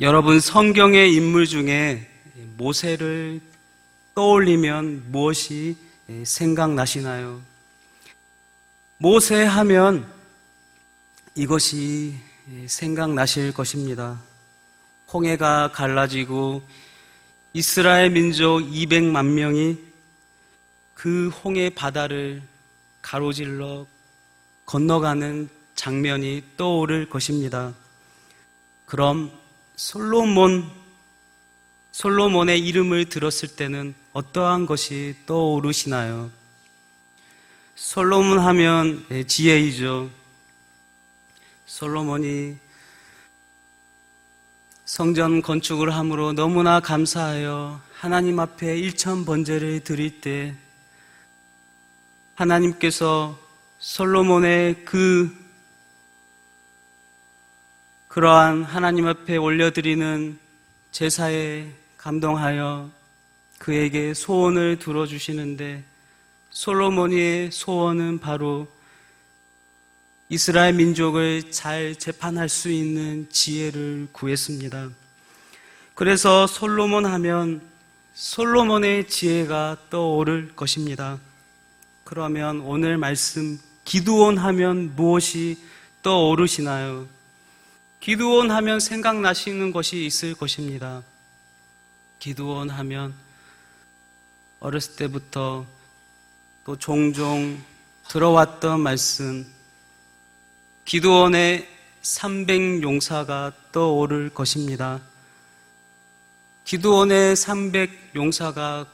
여러분, 성경의 인물 중에 모세를 떠올리면 무엇이 생각나시나요? 모세 하면 이것이 생각나실 것입니다. 홍해가 갈라지고 이스라엘 민족 200만 명이 그 홍해 바다를 가로질러 건너가는 장면이 떠오를 것입니다. 그럼 솔로몬의 이름을 들었을 때는 어떠한 것이 떠오르시나요? 솔로몬 하면 지혜이죠. 솔로몬이 성전 건축을 함으로 너무나 감사하여 하나님 앞에 일천번제를 드릴 때 하나님께서 솔로몬의 그러한 하나님 앞에 올려드리는 제사에 감동하여 그에게 소원을 들어주시는데, 솔로몬의 소원은 바로 이스라엘 민족을 잘 재판할 수 있는 지혜를 구했습니다. 그래서 솔로몬 하면 솔로몬의 지혜가 떠오를 것입니다. 그러면 오늘 말씀 기드온 하면 무엇이 떠오르시나요? 기드온 하면 생각나시는 것이 있을 것입니다. 기드온 하면 어렸을 때부터 또 종종 들어왔던 말씀, 기드온의 300용사가 떠오를 것입니다. 기드온의 300용사가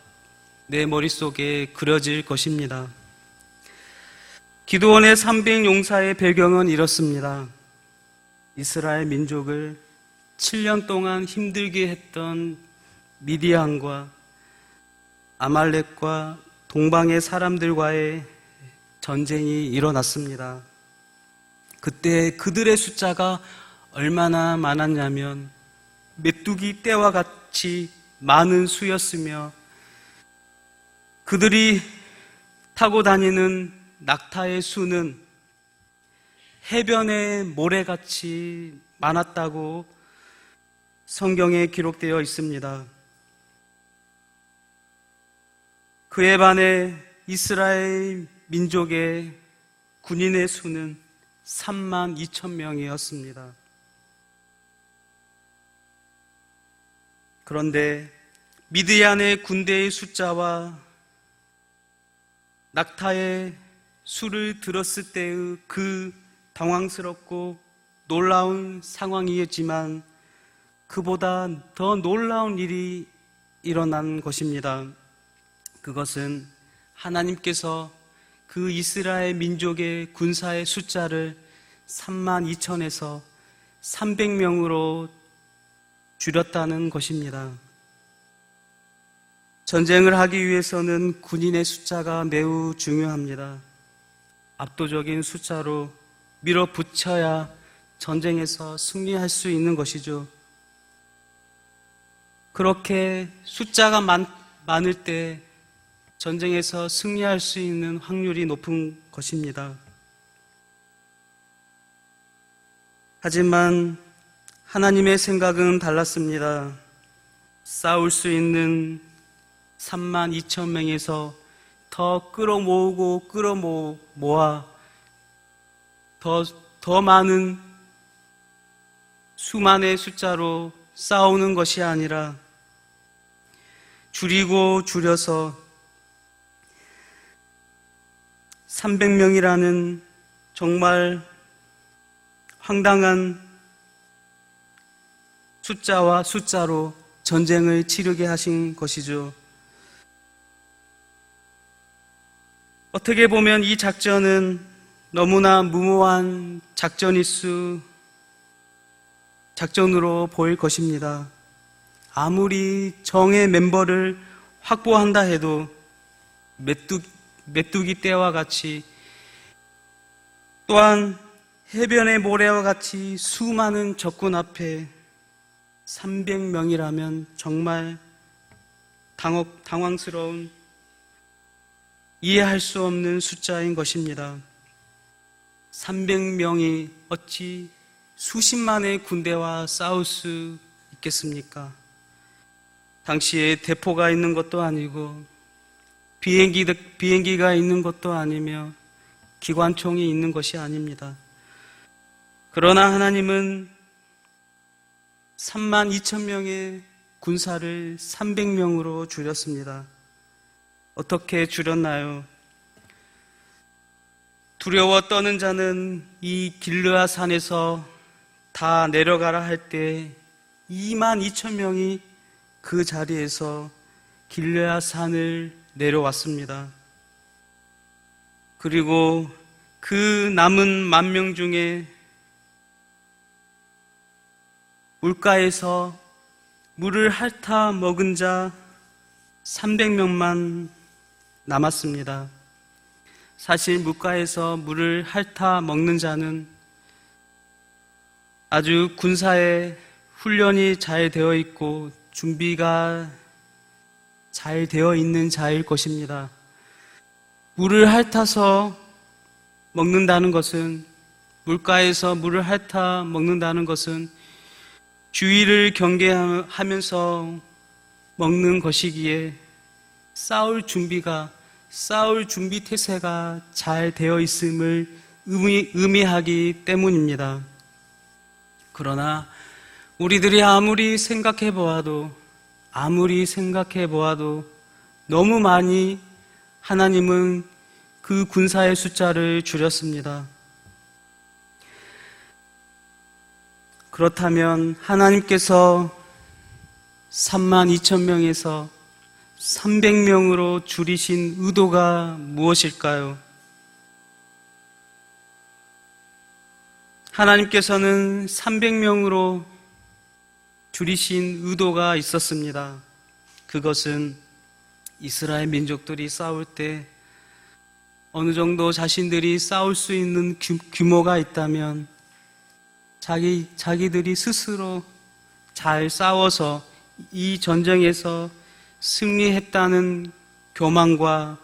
내 머릿속에 그려질 것입니다. 기드온의 300용사의 배경은 이렇습니다. 이스라엘 민족을 7년 동안 힘들게 했던 미디안과 아말렉과 동방의 사람들과의 전쟁이 일어났습니다. 그때 그들의 숫자가 얼마나 많았냐면 메뚜기 떼와 같이 많은 수였으며, 그들이 타고 다니는 낙타의 수는 해변의 모래같이 많았다고 성경에 기록되어 있습니다. 그에 반해 이스라엘 민족의 군인의 수는 3만 2천 명이었습니다. 그런데 미드얀의 군대의 숫자와 낙타의 수를 들었을 때의 그 당황스럽고 놀라운 상황이었지만, 그보다 더 놀라운 일이 일어난 것입니다. 그것은 하나님께서 그 이스라엘 민족의 군사의 숫자를 3만 2천에서 300명으로 줄였다는 것입니다. 전쟁을 하기 위해서는 군인의 숫자가 매우 중요합니다. 압도적인 숫자로 밀어붙여야 전쟁에서 승리할 수 있는 것이죠. 그렇게 숫자가 많을 때 전쟁에서 승리할 수 있는 확률이 높은 것입니다. 하지만 하나님의 생각은 달랐습니다. 싸울 수 있는 3만 2천 명에서 더 끌어모아 더 많은 수만의 숫자로 싸우는 것이 아니라 줄여서 300명이라는 정말 황당한 숫자로 전쟁을 치르게 하신 것이죠. 어떻게 보면 이 작전은 너무나 무모한 작전으로 보일 것입니다. 아무리 정예 멤버를 확보한다 해도 메뚜기 떼와 같이, 또한 해변의 모래와 같이 수많은 적군 앞에 300명이라면 정말 당황스러운, 이해할 수 없는 숫자인 것입니다. 300명이 어찌 수십만의 군대와 싸울 수 없겠습니까? 당시에 대포가 있는 것도 아니고 비행기가 있는 것도 아니며 기관총이 있는 것이 아닙니다. 그러나 하나님은 32,000명의 군사를 300명으로 줄였습니다. 어떻게 줄였나요? 두려워 떠는 자는 이 길르앗 산에서 다 내려가라 할 때 22,000명이 그 자리에서 길르앗 산을 내려왔습니다. 그리고 그 남은 10,000명 중에 물가에서 물을 핥아 먹은 자 300명만 남았습니다. 사실 물가에서 물을 핥아 먹는 자는 아주 군사의 훈련이 잘 되어 있고 준비가 잘 되어 있는 자일 것입니다. 물을 핥아서 먹는다는 것은, 물가에서 물을 핥아 먹는다는 것은 주위를 경계하면서 먹는 것이기에 싸울 준비 태세가 잘 되어 있음을 의미하기 때문입니다. 그러나 우리들이 아무리 생각해 보아도 너무 많이 하나님은 그 군사의 숫자를 줄였습니다. 그렇다면 하나님께서 32,000명에서 300명으로 줄이신 의도가 무엇일까요? 하나님께서는 300명으로 줄이신 의도가 있었습니다. 그것은 이스라엘 민족들이 싸울 때 어느 정도 자신들이 싸울 수 있는 규모가 있다면 자기들이 스스로 잘 싸워서 이 전쟁에서 승리했다는 교만과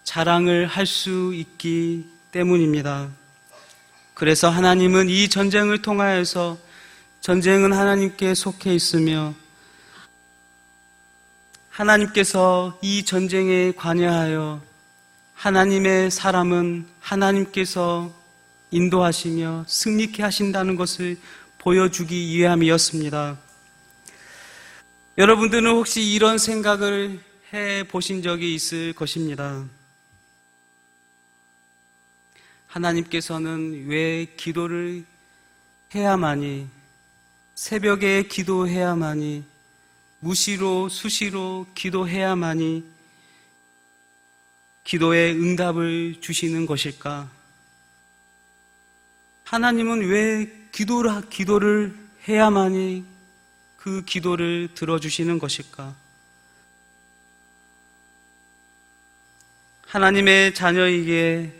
자랑을 할 수 있기 때문입니다. 그래서 하나님은 이 전쟁을 통하여서, 전쟁은 하나님께 속해 있으며 하나님께서 이 전쟁에 관여하여 하나님의 사람은 하나님께서 인도하시며 승리케 하신다는 것을 보여주기 위함이었습니다. 여러분들은 혹시 이런 생각을 해 보신 적이 있을 것입니다. 하나님께서는 왜 기도를 해야만이, 새벽에 기도해야만이, 무시로 수시로 기도해야만이 기도에 응답을 주시는 것일까? 하나님은 왜 기도를 해야만이 그 기도를 들어주시는 것일까? 하나님의 자녀이기에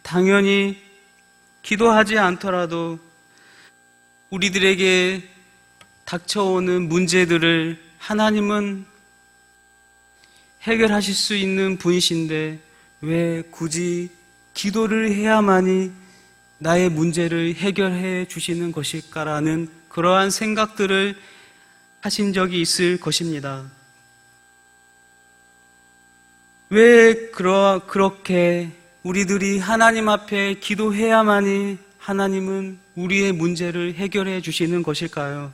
당연히 기도하지 않더라도 우리들에게 닥쳐오는 문제들을 하나님은 해결하실 수 있는 분이신데 왜 굳이 기도를 해야만이 나의 문제를 해결해 주시는 것일까라는 그러한 생각들을 하신 적이 있을 것입니다. 왜 그렇게 우리들이 하나님 앞에 기도해야만이 하나님은 우리의 문제를 해결해 주시는 것일까요?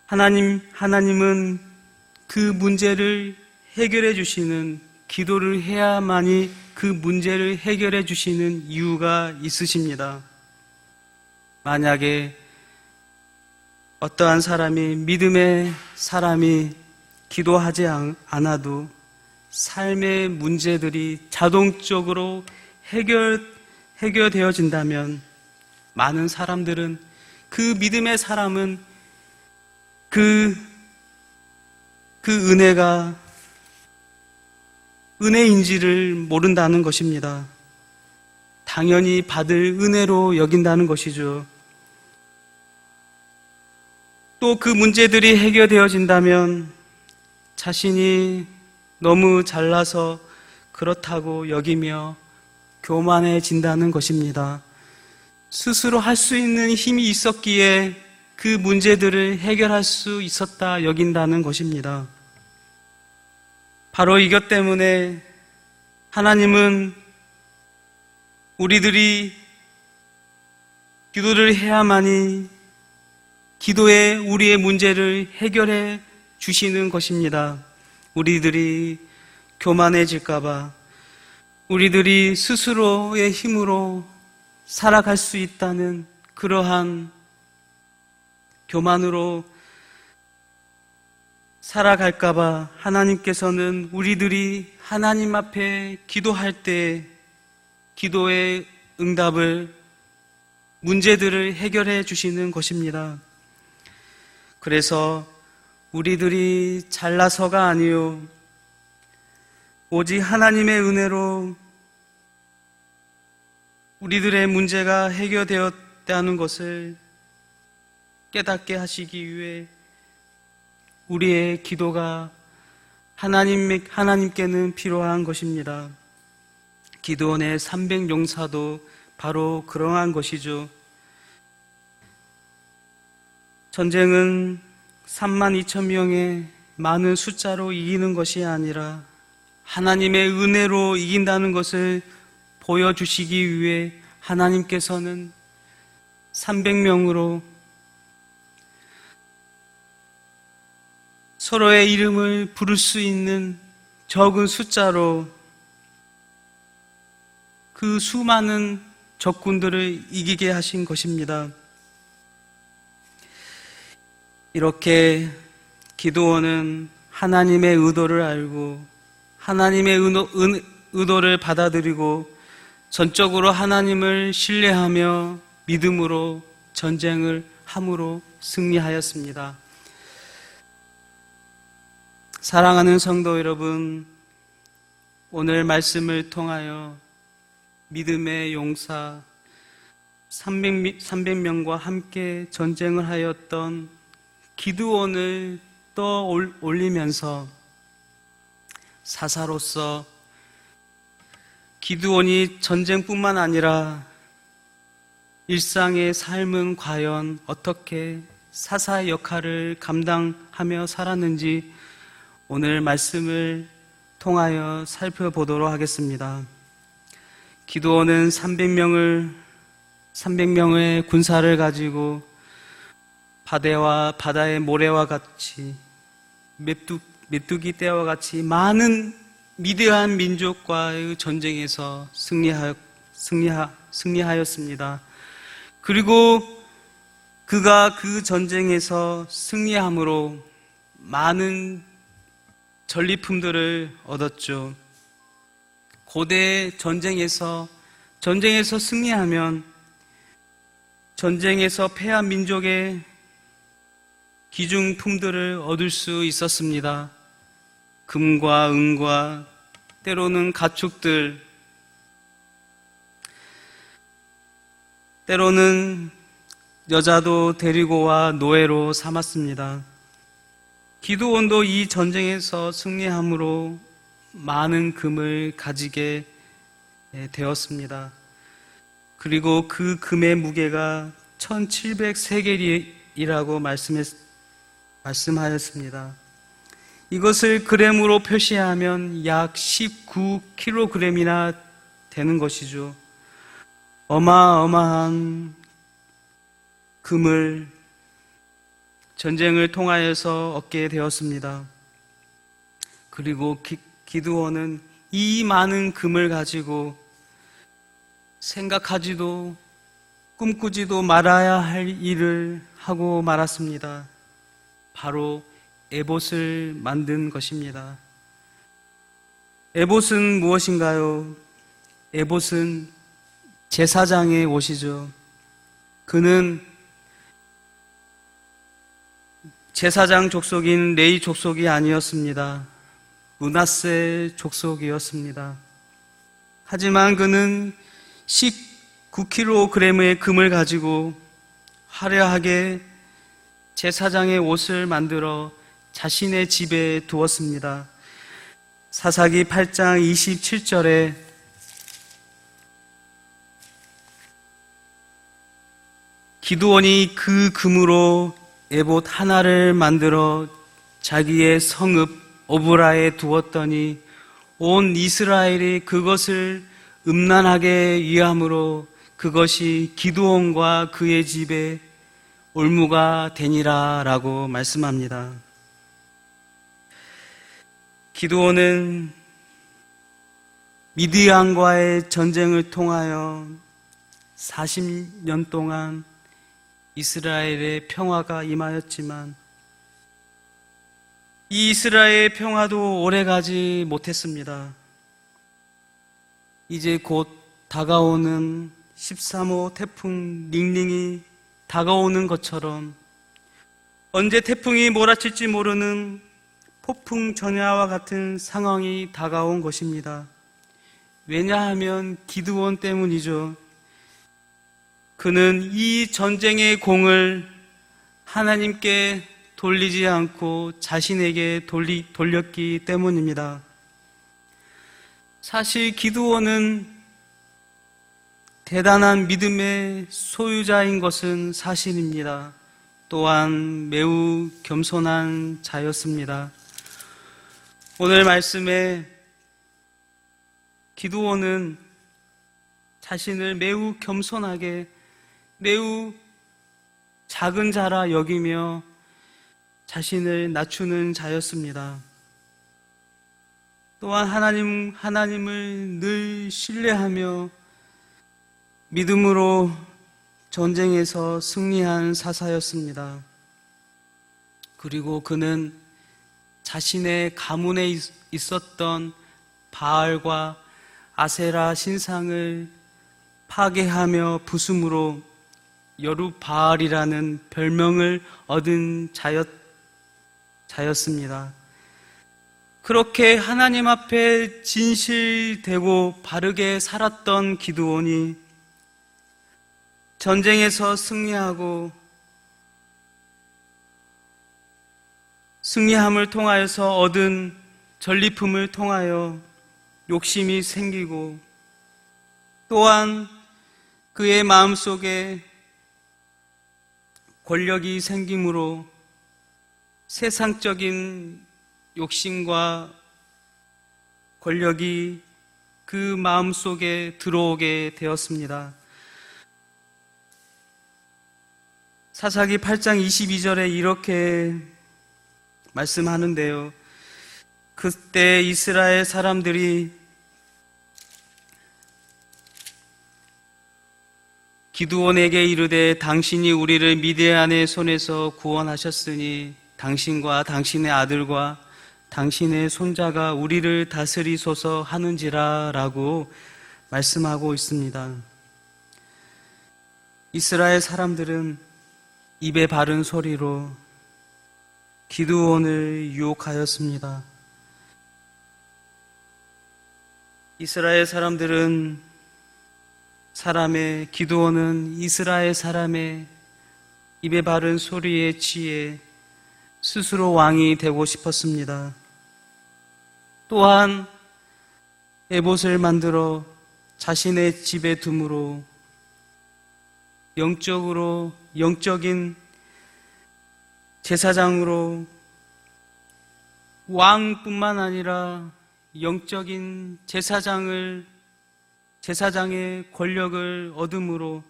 하나님은 그 문제를 해결해 주시는, 기도를 해야만이 그 문제를 해결해 주시는 이유가 있으십니다. 만약에 어떠한 믿음의 사람이 기도하지 않아도 삶의 문제들이 자동적으로 해결되어진다면 많은 사람들은, 그 믿음의 사람은 그 은혜가 은혜인지를 모른다는 것입니다. 당연히 받을 은혜로 여긴다는 것이죠. 또 그 문제들이 해결되어진다면 자신이 너무 잘나서 그렇다고 여기며 교만해진다는 것입니다. 스스로 할 수 있는 힘이 있었기에 그 문제들을 해결할 수 있었다 여긴다는 것입니다. 바로 이것 때문에 하나님은 우리들이 기도를 해야만이 기도에 우리의 문제를 해결해 주시는 것입니다. 우리들이 교만해질까봐, 우리들이 스스로의 힘으로 살아갈 수 있다는 그러한 교만으로 살아갈까봐 하나님께서는 우리들이 하나님 앞에 기도할 때 기도의 응답을, 문제들을 해결해 주시는 것입니다. 그래서 우리들이 잘나서가 아니요 오직 하나님의 은혜로 우리들의 문제가 해결되었다는 것을 깨닫게 하시기 위해 우리의 기도가 하나님께는 필요한 것입니다. 기드온의 300용사도 바로 그러한 것이죠. 전쟁은 32,000명의 많은 숫자로 이기는 것이 아니라 하나님의 은혜로 이긴다는 것을 보여주시기 위해 하나님께서는 300명으로 서로의 이름을 부를 수 있는 적은 숫자로 그 수많은 적군들을 이기게 하신 것입니다. 이렇게 기드온은 하나님의 의도를 알고 하나님의 의도를 받아들이고 전적으로 하나님을 신뢰하며 믿음으로 전쟁을 함으로 승리하였습니다. 사랑하는 성도 여러분, 오늘 말씀을 통하여 믿음의 용사 300명과 함께 전쟁을 하였던 기드온을 떠올리면서 사사로서 기드온이 전쟁뿐만 아니라 일상의 삶은 과연 어떻게 사사의 역할을 감당하며 살았는지 오늘 말씀을 통하여 살펴보도록 하겠습니다. 기드온은 300명의 군사를 가지고 바다의 모래와 같이 메뚜기 떼와 같이 많은 위대한 민족과의 전쟁에서 승리하였습니다. 그리고 그가 그 전쟁에서 승리함으로 많은 전리품들을 얻었죠. 고대 전쟁에서 승리하면 전쟁에서 패한 민족의 기중품들을 얻을 수 있었습니다. 금과 은과 때로는 가축들, 때로는 여자도 데리고 와 노예로 삼았습니다. 기드온도 이 전쟁에서 승리함으로 많은 금을 가지게 되었습니다. 그리고 그 금의 무게가 1700세겔이라고 말씀하였습니다. 이것을 그램으로 표시하면 약 19kg이나 되는 것이죠. 어마어마한 금을 전쟁을 통하여서 얻게 되었습니다. 그리고 기드온은 이 많은 금을 가지고 생각하지도 꿈꾸지도 말아야 할 일을 하고 말았습니다. 바로 에봇을 만든 것입니다. 에봇은 무엇인가요? 에봇은 제사장의 옷이죠. 그는 제사장 족속인 레위 족속이 아니었습니다. 므낫세 족속이었습니다. 하지만 그는 19kg의 금을 가지고 화려하게 제사장의 옷을 만들어 자신의 집에 두었습니다. 사사기 8장 27절에 기드온이 그 금으로 에봇 하나를 만들어 자기의 성읍 오브라에 두었더니 온 이스라엘이 그것을 음란하게 위함으로 그것이 기드온과 그의 집에 올무가 되니라 라고 말씀합니다. 기드온은 미디안과의 전쟁을 통하여 40년 동안 이스라엘의 평화가 임하였지만 이 이스라엘의 평화도 오래가지 못했습니다. 이제 곧 다가오는 13호 태풍 닝닝이 다가오는 것처럼 언제 태풍이 몰아칠지 모르는 폭풍 전야와 같은 상황이 다가온 것입니다. 왜냐하면 기드온 때문이죠. 그는 이 전쟁의 공을 하나님께 돌리지 않고 자신에게 돌렸기 때문입니다. 사실 기드온은 대단한 믿음의 소유자인 것은 사실입니다. 또한 매우 겸손한 자였습니다. 오늘 말씀에 기드온은 자신을 매우 겸손하게 매우 작은 자라 여기며 자신을 낮추는 자였습니다. 또한 하나님을 늘 신뢰하며 믿음으로 전쟁에서 승리한 사사였습니다. 그리고 그는 자신의 가문에 있었던 바알과 아세라 신상을 파괴하며 부숨으로 여룻바알이라는 별명을 얻은 자였습니다. 그렇게 하나님 앞에 진실되고 바르게 살았던 기드온이 전쟁에서 승리함을 통하여서 얻은 전리품을 통하여 욕심이 생기고 또한 그의 마음속에 권력이 생김으로 세상적인 욕심과 권력이 그 마음속에 들어오게 되었습니다. 사사기 8장 22절에 이렇게 말씀하는데요. 그때 이스라엘 사람들이 기드온에게 이르되 당신이 우리를 미디안의 손에서 구원하셨으니 당신과 당신의 아들과 당신의 손자가 우리를 다스리소서 하는지라 라고 말씀하고 있습니다. 이스라엘 사람들은 입에 바른 소리로 기드온을 유혹하였습니다. 이스라엘 사람들은 기드온은 이스라엘 사람의 입에 바른 소리에 취해 스스로 왕이 되고 싶었습니다. 또한 에봇을 만들어 자신의 집에 둠으로 영적인 제사장으로 왕뿐만 아니라 영적인 제사장의 권력을 얻음으로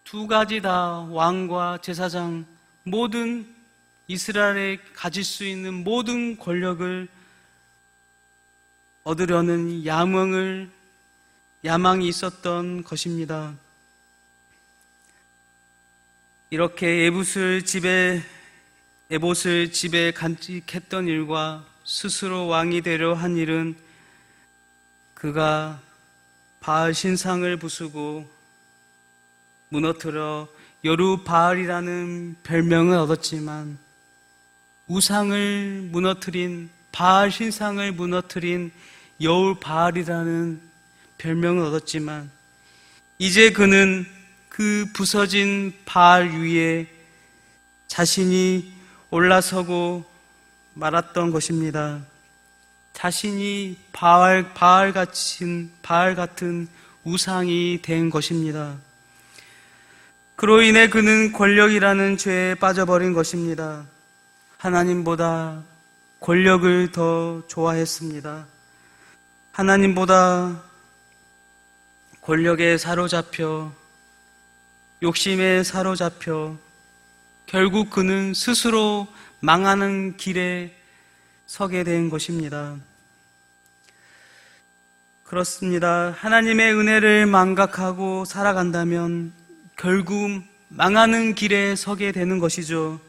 두 가지 다 왕과 제사장 모든 이스라엘에 가질 수 있는 모든 권력을 얻으려는 야망이 있었던 것입니다. 이렇게 에봇을 집에 간직했던 일과 스스로 왕이 되려 한 일은 그가 바알 신상을 부수고 무너뜨려 여룻바알이라는 별명을 얻었지만 우상을 무너뜨린 바알 신상을 무너뜨린 여룻바알이라는 별명을 얻었지만 이제 그는 그 부서진 바알 위에 자신이 올라서고 말았던 것입니다. 자신이 바알 같은 우상이 된 것입니다. 그로 인해 그는 권력이라는 죄에 빠져버린 것입니다. 하나님보다 권력을 더 좋아했습니다. 하나님보다 권력에 사로잡혀, 욕심에 사로잡혀 결국 그는 스스로 망하는 길에 서게 된 것입니다. 그렇습니다. 하나님의 은혜를 망각하고 살아간다면 결국 망하는 길에 서게 되는 것이죠.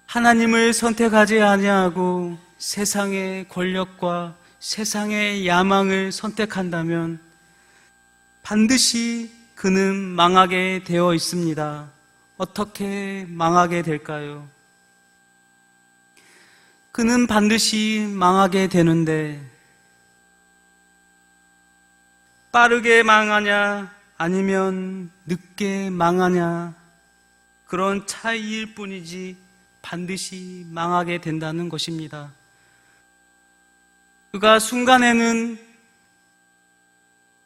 하나님을 선택하지 아니하고 세상의 권력과 세상의 야망을 선택한다면 반드시 그는 망하게 되어 있습니다. 어떻게 망하게 될까요? 그는 반드시 망하게 되는데 빠르게 망하냐 아니면 늦게 망하냐 그런 차이일 뿐이지 반드시 망하게 된다는 것입니다. 그가 순간에는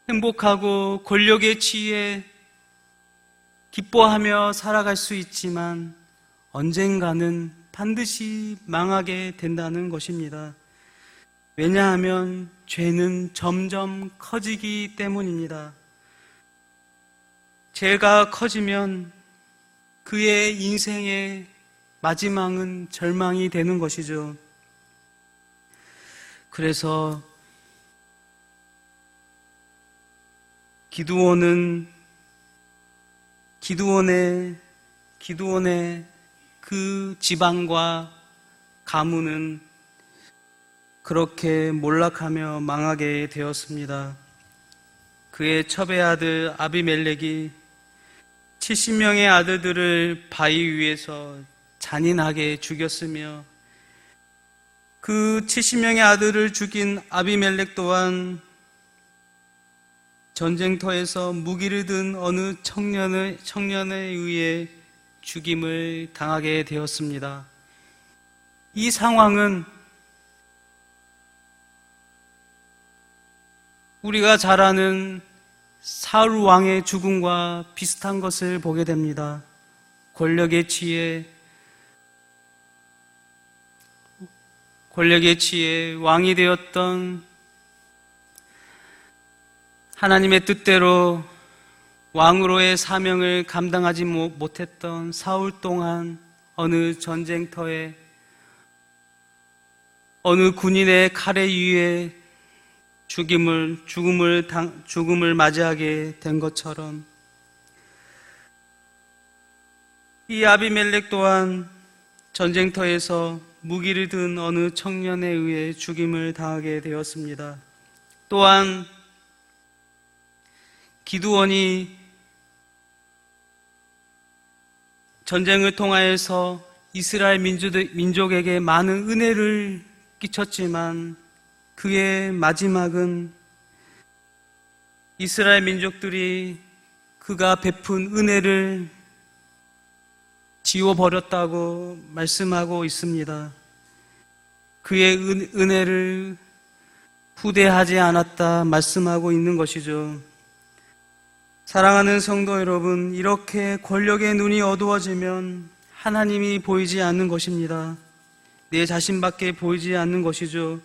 행복하고 권력에 취해 기뻐하며 살아갈 수 있지만 언젠가는 반드시 망하게 된다는 것입니다. 왜냐하면 죄는 점점 커지기 때문입니다. 죄가 커지면 그의 인생의 마지막은 절망이 되는 것이죠. 그래서 기드온의 그 지방과 가문은 그렇게 몰락하며 망하게 되었습니다. 그의 첩의 아들 아비멜렉이 70명의 아들들을 바위 위에서 잔인하게 죽였으며 그 70명의 아들을 죽인 아비멜렉 또한 전쟁터에서 무기를 든 어느 청년에 의해 죽임을 당하게 되었습니다. 이 상황은 우리가 잘 아는 사울 왕의 죽음과 비슷한 것을 보게 됩니다. 권력에 취해 왕이 되었던 하나님의 뜻대로 왕으로의 사명을 감당하지 못했던 사울 또한 어느 전쟁터에 어느 군인의 칼에 의해 죽음을 맞이하게 된 것처럼 이 아비멜렉 또한 전쟁터에서 무기를 든 어느 청년에 의해 죽임을 당하게 되었습니다. 또한 기드온이 전쟁을 통하여서 이스라엘 민족에게 많은 은혜를 끼쳤지만 그의 마지막은 이스라엘 민족들이 그가 베푼 은혜를 지워버렸다고 말씀하고 있습니다. 그의 은혜를 후대하지 않았다 말씀하고 있는 것이죠. 사랑하는 성도 여러분, 이렇게 권력의 눈이 어두워지면 하나님이 보이지 않는 것입니다. 내 자신밖에 보이지 않는 것이죠.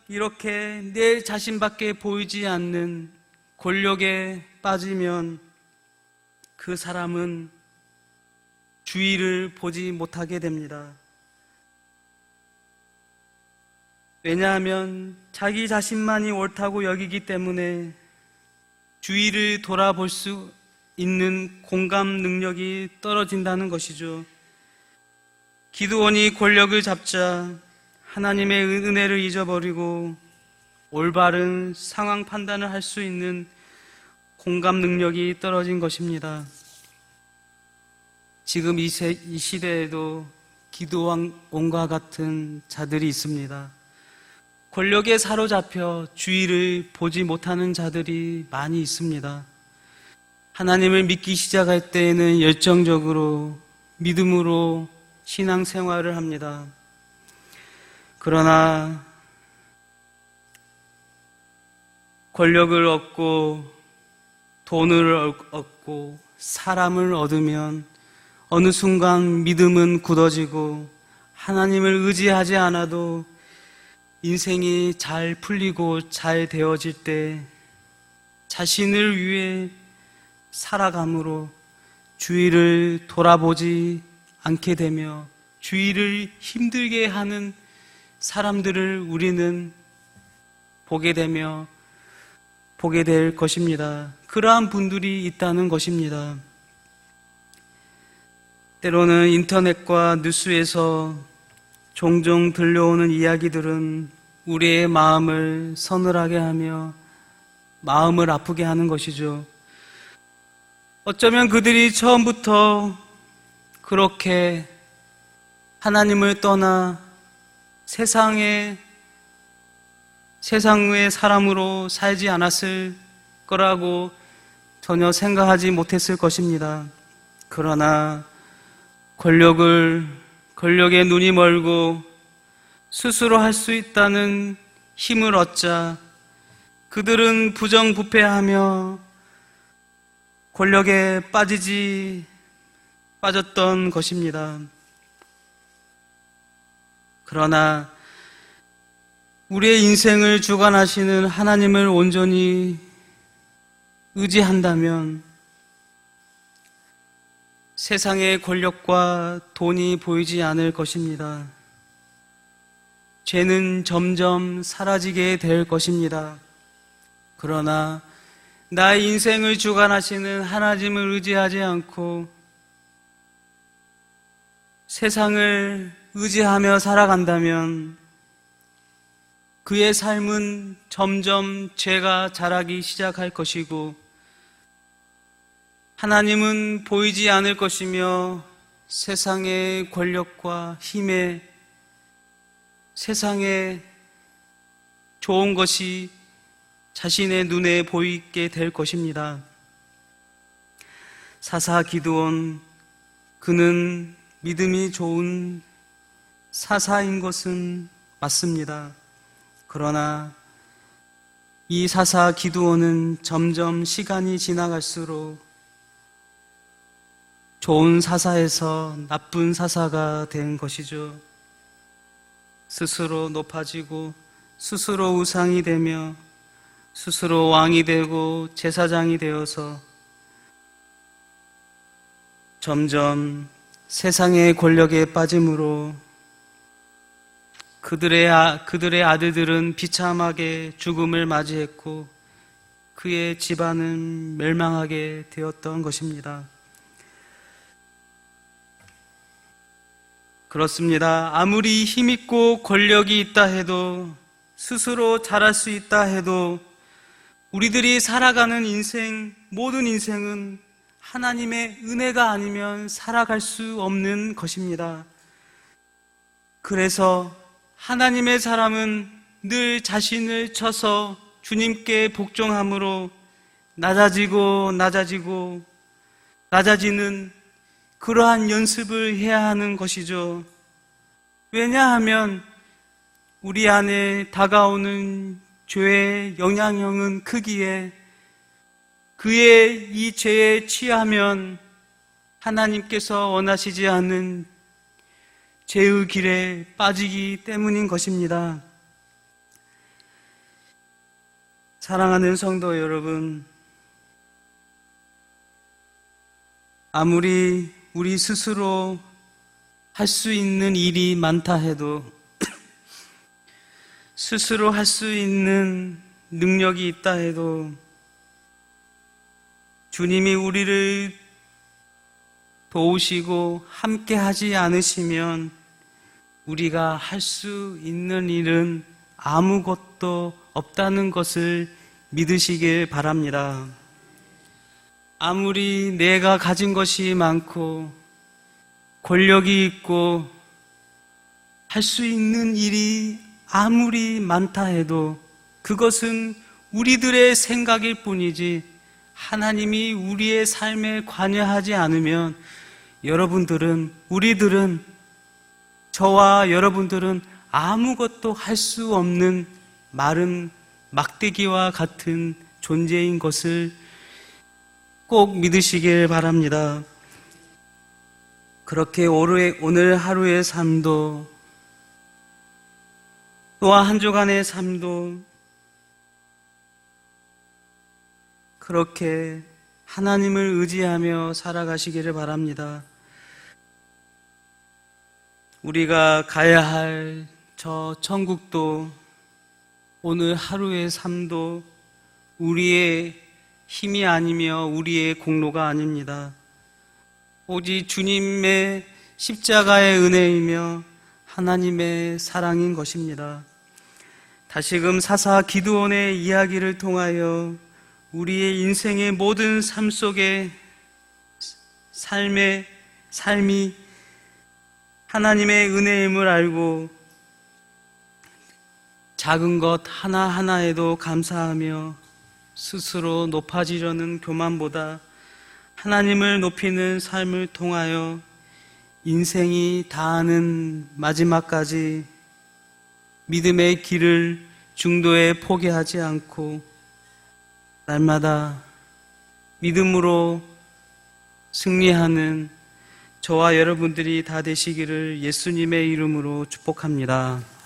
이렇게 내 자신밖에 보이지 않는 권력에 빠지면 그 사람은 주의를 보지 못하게 됩니다. 왜냐하면 자기 자신만이 옳다고 여기기 때문에 주위를 돌아볼 수 있는 공감 능력이 떨어진다는 것이죠. 기드온이 권력을 잡자 하나님의 은혜를 잊어버리고 올바른 상황 판단을 할 수 있는 공감 능력이 떨어진 것입니다. 지금 이 시대에도 기드온과 같은 자들이 있습니다. 권력에 사로잡혀 주위를 보지 못하는 자들이 많이 있습니다. 하나님을 믿기 시작할 때에는 열정적으로 믿음으로 신앙생활을 합니다. 그러나 권력을 얻고 돈을 얻고 사람을 얻으면 어느 순간 믿음은 굳어지고 하나님을 의지하지 않아도 인생이 잘 풀리고 잘 되어질 때 자신을 위해 살아감으로 주위를 돌아보지 않게 되며 주위를 힘들게 하는 사람들을 우리는 보게 될 것입니다. 그러한 분들이 있다는 것입니다. 때로는 인터넷과 뉴스에서 종종 들려오는 이야기들은 우리의 마음을 서늘하게 하며 마음을 아프게 하는 것이죠. 어쩌면 그들이 처음부터 그렇게 하나님을 떠나 세상의 사람으로 살지 않았을 거라고 전혀 생각하지 못했을 것입니다. 그러나 권력에 눈이 멀고 스스로 할 수 있다는 힘을 얻자 그들은 부정부패하며 권력에 빠졌던 것입니다. 그러나 우리의 인생을 주관하시는 하나님을 온전히 의지한다면 세상의 권력과 돈이 보이지 않을 것입니다. 죄는 점점 사라지게 될 것입니다. 그러나 나의 인생을 주관하시는 하나님을 의지하지 않고 세상을 의지하며 살아간다면 그의 삶은 점점 죄가 자라기 시작할 것이고 하나님은 보이지 않을 것이며 세상의 권력과 힘에 세상에 좋은 것이 자신의 눈에 보이게 될 것입니다. 사사 기드온, 그는 믿음이 좋은 사사인 것은 맞습니다. 그러나 이 사사 기드온은 점점 시간이 지나갈수록 좋은 사사에서 나쁜 사사가 된 것이죠. 스스로 높아지고 스스로 우상이 되며 스스로 왕이 되고 제사장이 되어서 점점 세상의 권력에 빠짐으로 그들의 아들들은 비참하게 죽음을 맞이했고 그의 집안은 멸망하게 되었던 것입니다. 그렇습니다. 아무리 힘있고 권력이 있다 해도 스스로 잘할 수 있다 해도 우리들이 살아가는 인생, 모든 인생은 하나님의 은혜가 아니면 살아갈 수 없는 것입니다. 그래서 하나님의 사람은 늘 자신을 쳐서 주님께 복종함으로 낮아지는 그러한 연습을 해야 하는 것이죠. 왜냐하면 우리 안에 다가오는 죄의 영향력은 크기에 그의 이 죄에 취하면 하나님께서 원하시지 않는 죄의 길에 빠지기 때문인 것입니다. 사랑하는 성도 여러분, 아무리 우리 스스로 할 수 있는 일이 많다 해도 스스로 할 수 있는 능력이 있다 해도 주님이 우리를 도우시고 함께 하지 않으시면 우리가 할 수 있는 일은 아무것도 없다는 것을 믿으시길 바랍니다. 아무리 내가 가진 것이 많고 권력이 있고 할 수 있는 일이 아무리 많다 해도 그것은 우리들의 생각일 뿐이지 하나님이 우리의 삶에 관여하지 않으면 저와 여러분들은 아무것도 할 수 없는 마른 막대기와 같은 존재인 것을 꼭 믿으시길 바랍니다. 그렇게 오늘 하루의 삶도 또한 한 주간의 삶도 그렇게 하나님을 의지하며 살아가시기를 바랍니다. 우리가 가야 할 저 천국도 오늘 하루의 삶도 우리의 힘이 아니며 우리의 공로가 아닙니다. 오직 주님의 십자가의 은혜이며 하나님의 사랑인 것입니다. 다시금 사사 기드온의 이야기를 통하여 우리의 인생의 모든 삶 속에 삶이 하나님의 은혜임을 알고 작은 것 하나하나에도 감사하며 스스로 높아지려는 교만보다 하나님을 높이는 삶을 통하여 인생이 다하는 마지막까지 믿음의 길을 중도에 포기하지 않고 날마다 믿음으로 승리하는 저와 여러분들이 다 되시기를 예수님의 이름으로 축복합니다.